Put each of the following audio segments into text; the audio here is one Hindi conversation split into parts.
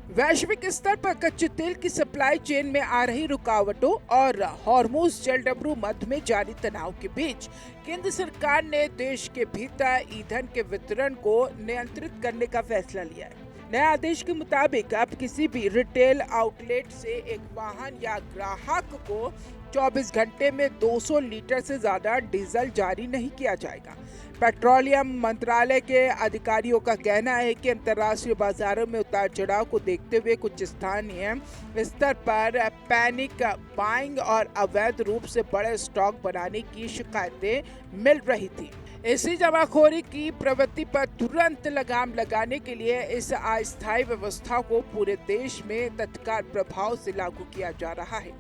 वैश्विक स्तर पर कच्चे तेल की सप्लाई चेन में आ रही रुकावटों और हॉर्मुज़ जलडमरू मध्य में जारी तनाव के बीच केंद्र सरकार ने देश के भीतर ईंधन के वितरण को नियंत्रित करने का फैसला लिया है। नए आदेश के मुताबिक अब किसी भी रिटेल आउटलेट से एक वाहन या ग्राहक को 24 घंटे में 200 लीटर से ज्यादा डीजल जारी नहीं किया जाएगा। पेट्रोलियम मंत्रालय के अधिकारियों का कहना है कि अंतर्राष्ट्रीय बाजारों में उतार चढ़ाव को देखते हुए कुछ स्थानीय स्तर पर पैनिक बाइंग और अवैध रूप से बड़े स्टॉक बनाने की शिकायतें मिल रही थी। इसी जमाखोरी की प्रवृत्ति पर तुरंत लगाम लगाने के लिए इस अस्थायी व्यवस्था को पूरे देश में तत्काल प्रभाव से लागू किया जा रहा है।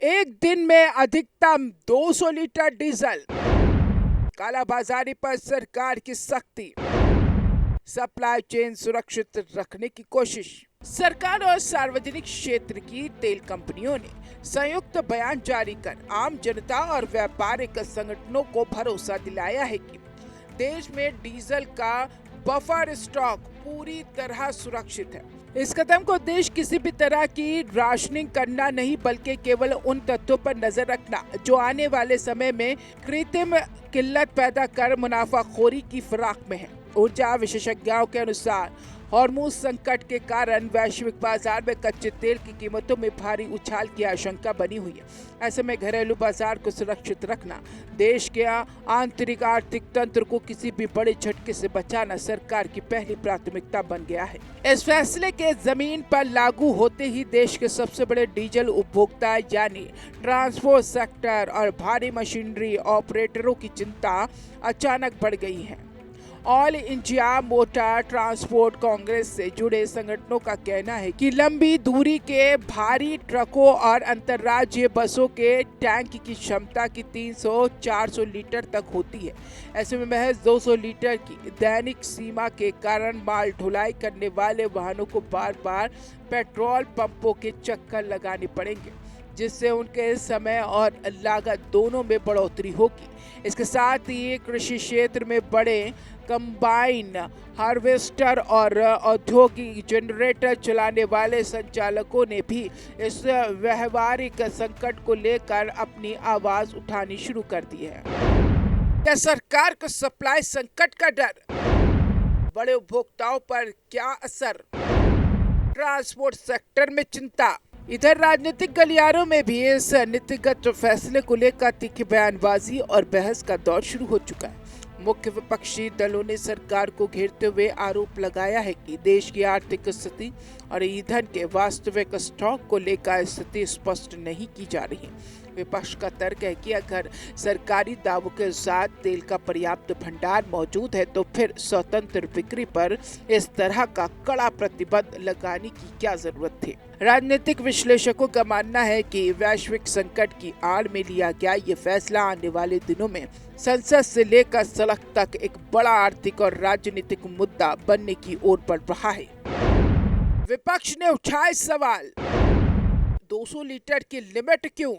एक दिन में अधिकतम 200 लीटर डीजल, कालाबाजारी पर सरकार की सख्ती, सप्लाई चेन सुरक्षित रखने की कोशिश। सरकार और सार्वजनिक क्षेत्र की तेल कंपनियों ने संयुक्त बयान जारी कर आम जनता और व्यापारिक संगठनों को भरोसा दिलाया है कि देश में डीजल का बफर स्टॉक पूरी तरह सुरक्षित है। इस कदम को देश किसी भी तरह की राशनिंग करना नहीं बल्कि केवल उन तत्वों पर नजर रखना जो आने वाले समय में कृत्रिम किल्लत पैदा कर मुनाफाखोरी की फिराक में है। ऊर्जा विशेषज्ञों के अनुसार हॉर्मुज़ संकट के कारण वैश्विक बाजार में कच्चे तेल की कीमतों में भारी उछाल की आशंका बनी हुई है। ऐसे में घरेलू बाजार को सुरक्षित रखना, देश के आंतरिक आर्थिक तंत्र को किसी भी बड़े झटके से बचाना सरकार की पहली प्राथमिकता बन गया है। इस फैसले के जमीन पर लागू होते ही देश के सबसे बड़े डीजल उपभोक्ता यानी ट्रांसपोर्ट सेक्टर और भारी मशीनरी ऑपरेटरों की चिंता अचानक बढ़ गई है। All India motor transport Congress से जुड़े संगठनों का कहना है कि लंबी दूरी के भारी ट्रकों और अंतर्राज्यीय बसों के टैंक की क्षमता की 300-400 लीटर तक होती है। ऐसे में महज 200 लीटर की दैनिक सीमा के कारण माल ढुलाई करने वाले वाहनों को बार बार पेट्रोल पंपों के चक्कर लगाने पड़ेंगे, जिससे उनके समय और लागत दोनों में बढ़ोतरी होगी। इसके साथ ही कृषि क्षेत्र में बड़े कंबाइन हार्वेस्टर और औद्योगिक जनरेटर चलाने वाले संचालकों ने भी इस व्यवहारिक संकट को लेकर अपनी आवाज उठानी शुरू कर दी है। क्या सरकार को सप्लाई संकट का डर? बड़े उपभोक्ताओं पर क्या असर? ट्रांसपोर्ट सेक्टर में चिंता। इधर राजनीतिक गलियारों में भी इस नीतिगत फैसले को लेकर तीखी बयानबाजी और बहस का दौर शुरू हो चुका है। मुख्य विपक्षी दलों ने सरकार को घेरते हुए आरोप लगाया है कि देश की आर्थिक स्थिति और ईंधन के वास्तविक स्टॉक को लेकर स्थिति स्पष्ट नहीं की जा रही। विपक्ष का तर्क है कि अगर सरकारी दावों के साथ तेल का पर्याप्त भंडार मौजूद है तो फिर स्वतंत्र बिक्री पर इस तरह का कड़ा प्रतिबंध लगाने की क्या जरूरत थी। राजनीतिक विश्लेषकों का मानना है कि वैश्विक संकट की आड़ में लिया गया ये फैसला आने वाले दिनों में संसद से लेकर सड़क तक एक बड़ा आर्थिक और राजनीतिक मुद्दा बनने की ओर बढ़ रहा है। विपक्ष ने उठाए सवाल, 200 लीटर की लिमिट क्यों?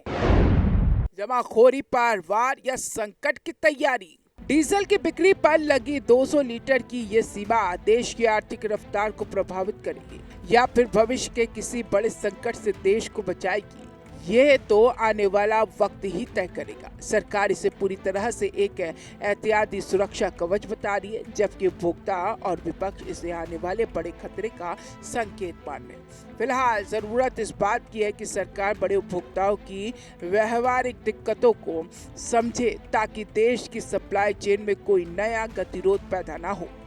जमाखोरी पर वार या संकट की तैयारी? डीजल की बिक्री पर लगी 200 लीटर की ये सीमा देश की आर्थिक रफ्तार को प्रभावित करेगी या फिर भविष्य के किसी बड़े संकट से देश को बचाएगी, ये तो आने वाला वक्त ही तय करेगा। सरकार इसे पूरी तरह से एक एहतियाती सुरक्षा कवच बता रही है, जबकि उपभोक्ता और विपक्ष इसे आने वाले बड़े खतरे का संकेत मान रहे हैं। फिलहाल जरूरत इस बात की है कि सरकार बड़े उपभोक्ताओं की व्यवहारिक दिक्कतों को समझे ताकि देश की सप्लाई चेन में कोई नया गतिरोध पैदा ना हो।